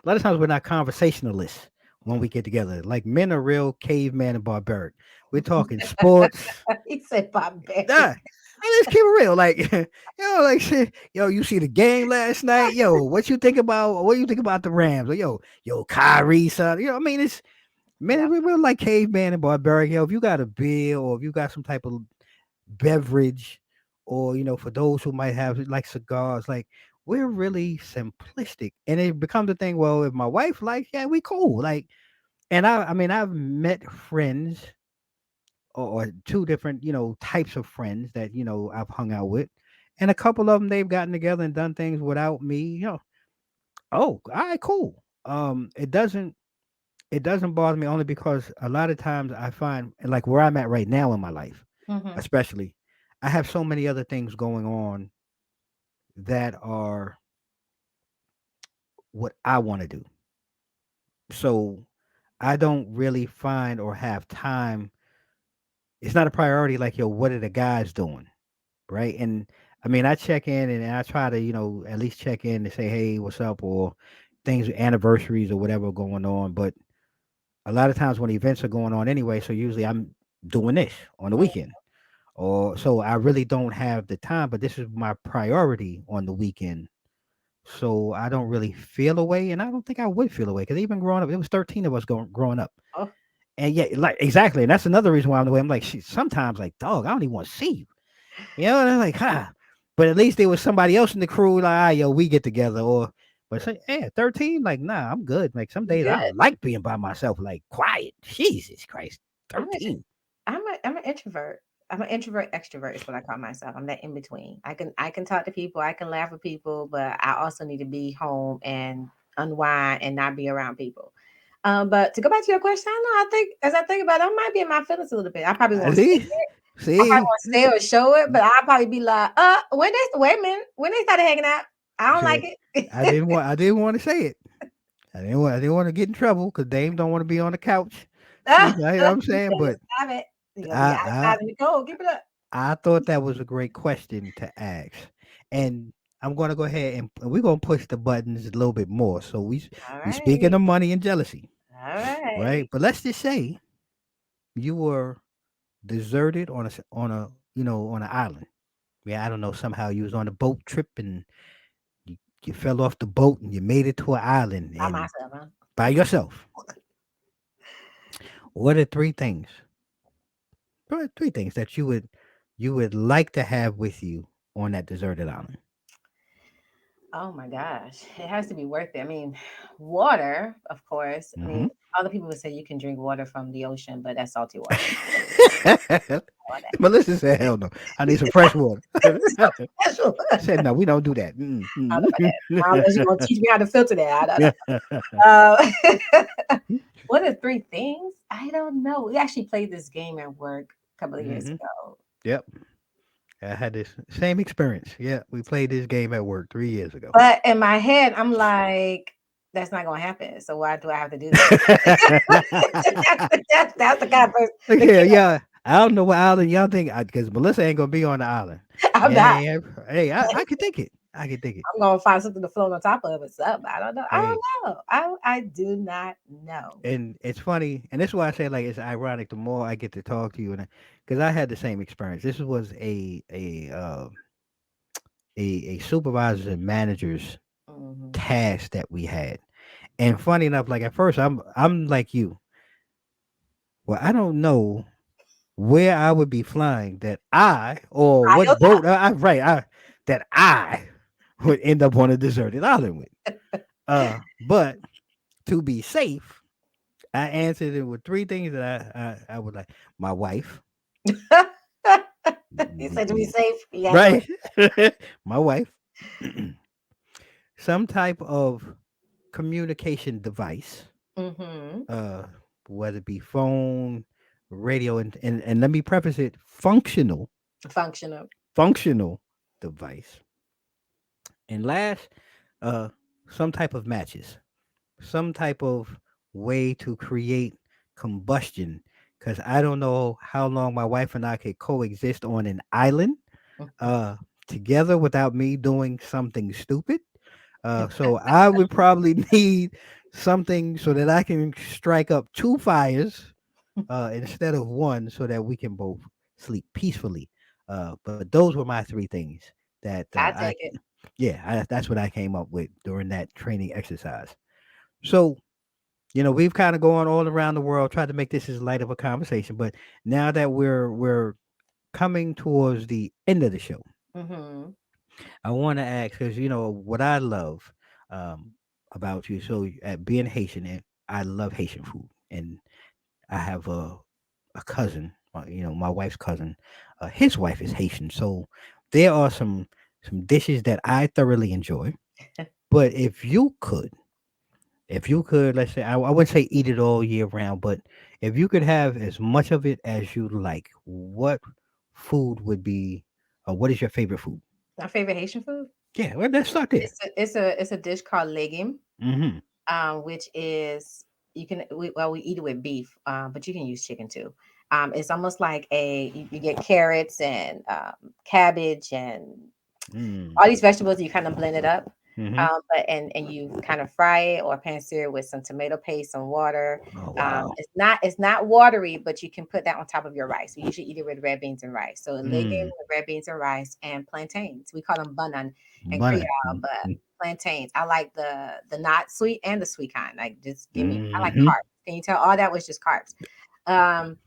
A lot of times we're not conversationalists when we get together. Like men are real caveman and barbaric. We're talking sports. He said barbaric. Nah, I just keep it real. Like, like shit. Yo, you see the game last night? Yo, what you think about? What you think about the Rams? Or, yo, Kyrie, son. I mean, it's Yeah. man, we're like caveman and barbaric. Yo, if you got a beer or if you got some type of beverage, or for those who might have like cigars, like we're really simplistic, and it becomes a thing. Well, if my wife likes, yeah, we cool. Like, and I mean, I've met friends or two different, types of friends that I've hung out with, and a couple of them they've gotten together and done things without me. Oh, all right, cool. It doesn't bother me only because a lot of times I find like where I'm at right now in my life, Hmm. especially, I have so many other things going on that are what I want to do. So I don't really find or have time. It's not a priority like, yo, what are the guys doing? Right. And I mean, I check in and I try to, at least check in to say, hey, what's up? Or things, anniversaries or whatever going on. But a lot of times when events are going on anyway, so usually I'm doing this on the weekend. Or so I really don't have the time, but this is my priority on the weekend. So I don't really feel away, and I don't think I would feel away because even growing up, it was 13 of us growing up, Oh, and yeah, like exactly, and that's another reason why I'm the way I'm like. Sometimes like, dog, I don't even want to see you, and I'm like, huh. But at least there was somebody else in the crew, like, yo, we get together, or. But say, yeah, 13, like, nah, I'm good. Like some You days I good? like being by myself, like quiet. Jesus Christ. I'm a, 13. I'm an introvert. I'm an introvert extrovert is what I call myself. I'm that in between. I can talk to people, I can laugh with people, but I also need to be home and unwind and not be around people. But to go back to your question, I don't know. I think as I think about it, I might be in my feelings a little bit. I probably I won't say see. it. I probably See. won't say or show it, but I'll probably be like, when they wait a minute, when they started hanging out, I don't like See. it. I didn't want to say it. I didn't want to get in trouble because Dame don't want to be on the couch sleeping. You know what I'm You saying? better But stop it. You're gonna be I outside in the cold. Keep it up. I thought that was a great question to ask. And I'm gonna go ahead and we're gonna push the buttons a little bit more. So All we speaking right. of money and jealousy, All right. right? But let's just say you were deserted on a on an island. Yeah, I don't know. Somehow you was on a boat trip and you fell off the boat and you made it to an island By and myself, huh? by yourself. What are three things that you would like to have with you on that deserted island? Oh my gosh. It has to be worth it. I mean, water, of course. I mean, Hmm. other people would say you can drink water from the ocean, but that's salty water. All that. Melissa said, "Hell no, I need some fresh water." It's so special. Said, "No, we don't do that." I don't know about that. I don't know if you're gonna teach me how to filter that. I don't know. Mm-mm. What are three things? I don't know. We actually played this game at work a couple of years Hmm. ago. Yep, I had this same experience. Yeah, we played this game at work 3 years ago. But in my head, I'm like, that's not gonna happen. So why do I have to do that? That's the kind of person. The Yeah, kid, yeah. I don't know what island y'all think because Melissa ain't gonna be on the island. I'm Yeah, not. yeah. Hey, I could think it. I could think it. I'm gonna find something to float on top of it. Something. I don't know. I Hey, don't know. I do not know. and it's funny, and this is why I say like it's ironic. The more I get to talk to you, and because I had the same experience. This was a supervisors and managers Hmm. task that we had. And funny enough, like at first I'm like you. Well, I don't know where I would be flying that I or I what know boat I right that I would end up on a deserted island with. But to be safe, I answered it with three things that I would like. My wife, that. He mm, said to be mm, safe. You gotta go. right? My wife, some type of communication device, Mm-hmm. uh, whether it be phone, radio, and let me preface it: Functional. functional device, and last, uh, some type of matches, some type of way to create combustion. Because I don't know how long my wife and I could coexist on an island, uh, together without me doing something stupid. So I would probably need something so that I can strike up two fires instead of one, so that we can both sleep peacefully. But those were my three things that I take it. yeah, that's what I came up with during that training exercise. So we've kind of gone all around the world, tried to make this as light of a conversation, but now that we're coming towards the end of the show, Mm-hmm. I want to ask because what I love um, about you. So at being Haitian, and I love Haitian food, and I have a cousin, my wife's cousin. His wife is Haitian, so there are some dishes that I thoroughly enjoy. But if you could, let's say, I wouldn't say eat it all year round, but if you could have as much of it as you like, what food would be, or what is your favorite food? My favorite Haitian food. Yeah, well, let's start there. It's a dish called legume, Mm-hmm. which is we eat it with beef, but you can use chicken too. It's almost like you get carrots and cabbage and Mm. all these vegetables. You kind of blend it up, Mm-hmm. but you kind of fry it or pan sear it with some tomato paste, some water. Oh wow. It's not watery, but you can put that on top of your rice. We usually eat it with red beans and rice. So legume Mm. with red beans and rice and plantains. We call them banan and Bun. Creole, but plantains. I like the not sweet and the sweet kind. Like just give me. I like Mm-hmm. carbs. Can you tell? All that was just carbs. Um,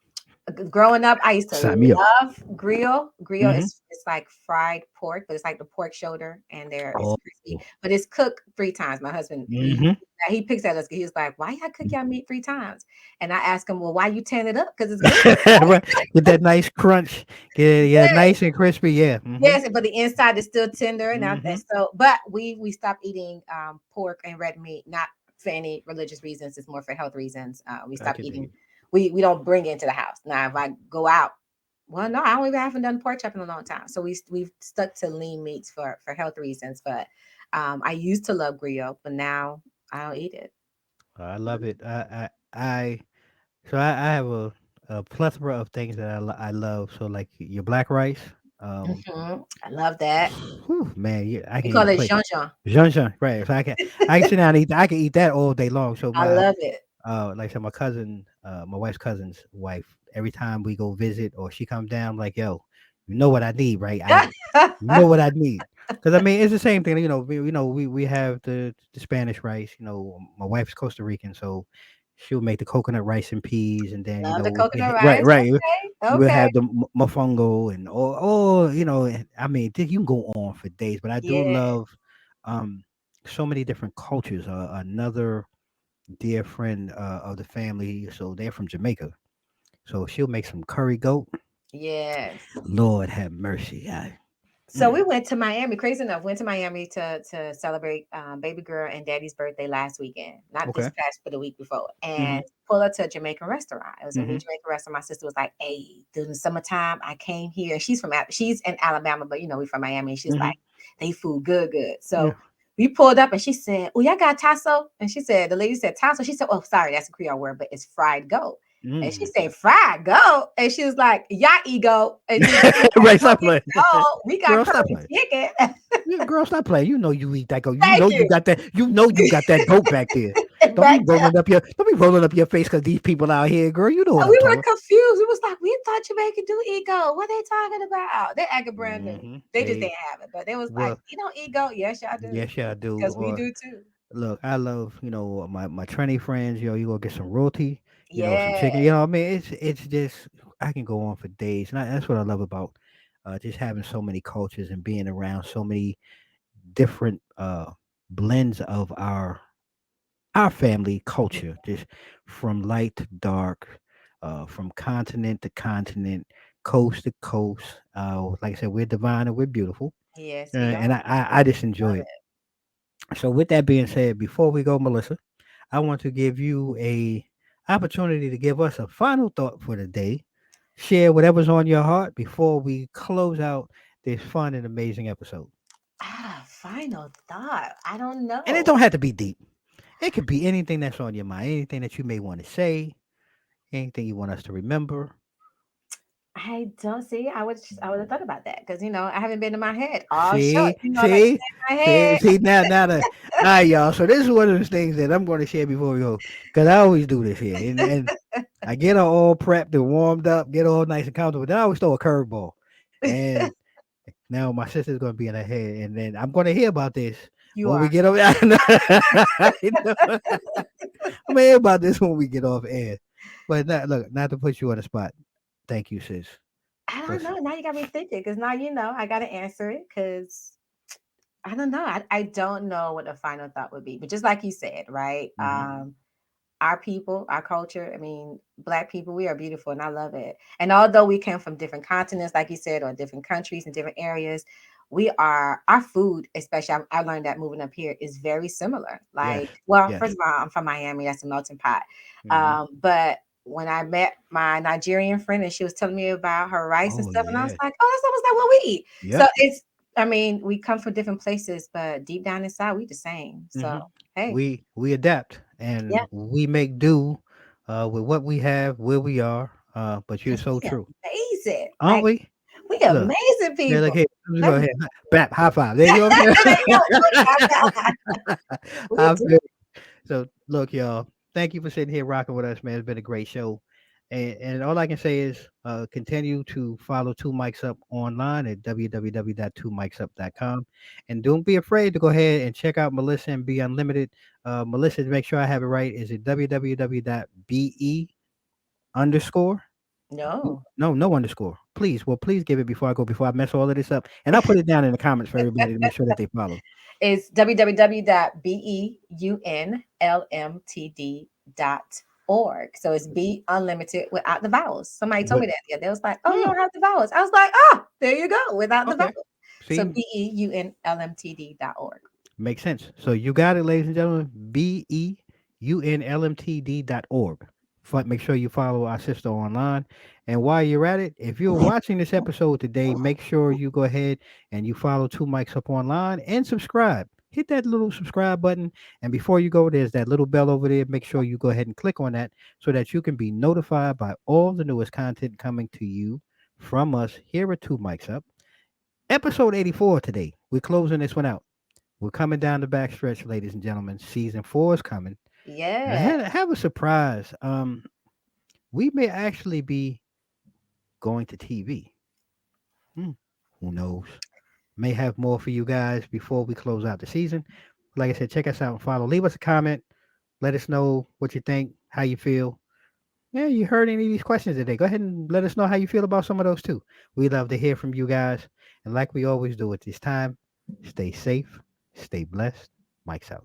Growing up, I used to Sign me up. love grill. Grill Hmm. is it's like fried pork, but it's like the pork shoulder, and there it's Oh. crispy. But it's cooked 3 times. My husband Hmm. he picks at us. He's like, "Why y'all cook y'all meat 3 times?" And I ask him, "Well, why you tan it up? Because it's good." Right. Get that nice crunch. Get it, yeah, Yes, nice and crispy. Yeah. Hmm. yes, but the inside is still tender. And Hmm. so, but we stopped eating pork and red meat, not for any religious reasons. It's more for health reasons. We I stopped can dig eating. it. We don't bring it into the house now. If I go out, well, no, I don't even haven't done pork chop in a long time. So we've stuck to lean meats for health reasons. But I used to love griot, but now I don't eat it. I love it. I have a plethora of things that I love. So like your black rice. Um, I love that. whew, man, yeah, I We can eat call a it plate. Jean Jean. Jean, right? So I can sit down and eat. I can eat that all day long. So I my love it. like I said, my cousin, my wife's cousin's wife. Every time we go visit or she comes down, I'm like, yo, you know what I need, right? You know what I need. Because I mean, it's the same thing. We have the Spanish rice. My wife's Costa Rican, so she'll make the coconut rice and peas, and then Love the coconut right, rice. right. Okay. We'll Okay. have the mofongo and all. And I mean, you can go on for days, but I do Yeah. love um so many different cultures. Another dear friend of the family, so they're from Jamaica. So she'll make some curry goat. Yes. Lord have mercy. So Mm, we went to Miami. Crazy enough, went to Miami to celebrate baby girl and daddy's birthday last weekend. Not this okay. past, but the week before. Hmm. And pulled up to a Jamaican restaurant. It was a new Hmm. Jamaican restaurant. My sister was like, "Hey, during the summertime, I came here." She's she's in Alabama, but we from Miami. And she's Hmm. like, "They food good, good." Yeah. So we pulled up, and she said, "Oh, y'all got tasso?" And she said, the lady said tasso. She said, "Oh, sorry, that's a Creole word, but it's fried goat." And she Mm. said, "Fried goat," and she was like, "Ya ego," and she was like, Right, stop playing. "Oh, we got Girl, stop curry playing. chicken." Yeah, girl, stop playing. You know you eat that goat. You Thank know you you. got that. You know you got that goat back there. Back there. Don't be rolling up your face because these people out here, girl. You know what And I'm we were talking. confused. We was like, we thought Jamaica do ego. What they talking about? They acting brand new. Hmm. They just Hey, didn't have it. But they was like, well, you don't ego. Yes, y'all do. yes, yeah, I do. Because we Or do too. look, I love my Trini friends. You gonna get some roti. Some Yeah. chicken. I mean, it's just I can go on for days, and that's what I love about just having so many cultures and being around so many different blends of our family culture, just from light to dark, from continent to continent, coast to coast. Like I said, we're divine and we're beautiful, Yes, we are. and I just enjoy Love it. it. So, with that being said, before we go, Melissa, I want to give you a opportunity to give us a final thought for the day. Share whatever's on your heart before we close out this fun and amazing episode. Final thought. I don't And it know. don't have to be deep. It could be anything that's on your mind, anything that you may want to say, anything you want us to remember. I don't see. I would have thought about that because I haven't been in my head all show. See, I like to see, stay in my see, head. see. All right, y'all. So this is one of those things that I'm going to share before we go, because I always do this here, and I get her all prepped and warmed up, get all nice and comfortable. Then I always throw a curveball, and now my sister's going to be in her head, and then I'm going to hear about this You when we are. get over. I know. I'm gonna hear about this when we get off air. But look, not to put you on the spot. Thank you, sis. I don't Listen. know. Now you got me thinking because now I got to answer it because I don't know. I don't know what the final thought would be. But just like you said, right? Hmm. Our people, our culture, I mean, Black people, we are beautiful and I love it. And although we come from different continents, like you said, or different countries and different areas, our food, especially, I learned that moving up here is very similar. Yes. Like, well, Yes. first of all, I'm from Miami, that's a melting pot. Hmm. But when I met my Nigerian friend and she was telling me about her rice and Oh stuff, and I was yeah. like, oh, that's almost like what we eat. So Yep. I mean, we come from different places, but deep down inside, we the same. So, Hmm. hey, We adapt yeah, and we make do with what we have, where we are. But you're because so we true, amazing. aren't Like, we? we Look. amazing Yeah. Look people. here. Let's Let go me ahead. Bap. High five. There you go. there you go. We I do. feel So look, y'all. Thank you for sitting here rocking with us, man. It's been a great show. And all I can say is continue to follow Two Mics Up online at www.twomicsup.com. And don't be afraid to go ahead and check out Melissa and Be Unlimited. Melissa, to make sure I have it right, is it www.be underscore? No. No, no underscore. Please, well, please give it before I go, before I mess all of this up. And I'll put it down in the comments for everybody to make sure that they follow. It's www.beunlmtd.org. So it's Be Unlimited without the vowels. Somebody told But me that the other day. They was like, oh, you oh, don't have the vowels. I was like, oh, there you go, without the okay. vowels. So See, beunlmtd.org. makes sense. So you got it, ladies and gentlemen. BEUNLMTD.org. Make sure you follow our sister online. And while you're at it, if you're watching this episode today, make sure you go ahead and you follow Two Mics Up online and subscribe. Hit that little subscribe button. And before you go, there's that little bell over there. Make sure you go ahead and click on that so that you can be notified by all the newest content coming to you from us here at Two Mics Up. Episode 84 today. We're closing this one out. We're coming down the backstretch, ladies and gentlemen. Season 4 is coming. And Yeah. I have a surprise. We may actually be going to TV. Hmm, who knows? May have more for you guys before we close out the season. Like I said, check us out and follow. Leave us a comment. Let us know what you think, how you feel. Yeah, you heard any of these questions today? Go ahead and let us know how you feel about some of those too. We love to hear from you guys. And like we always do at this time, stay safe, stay blessed. Mike's out.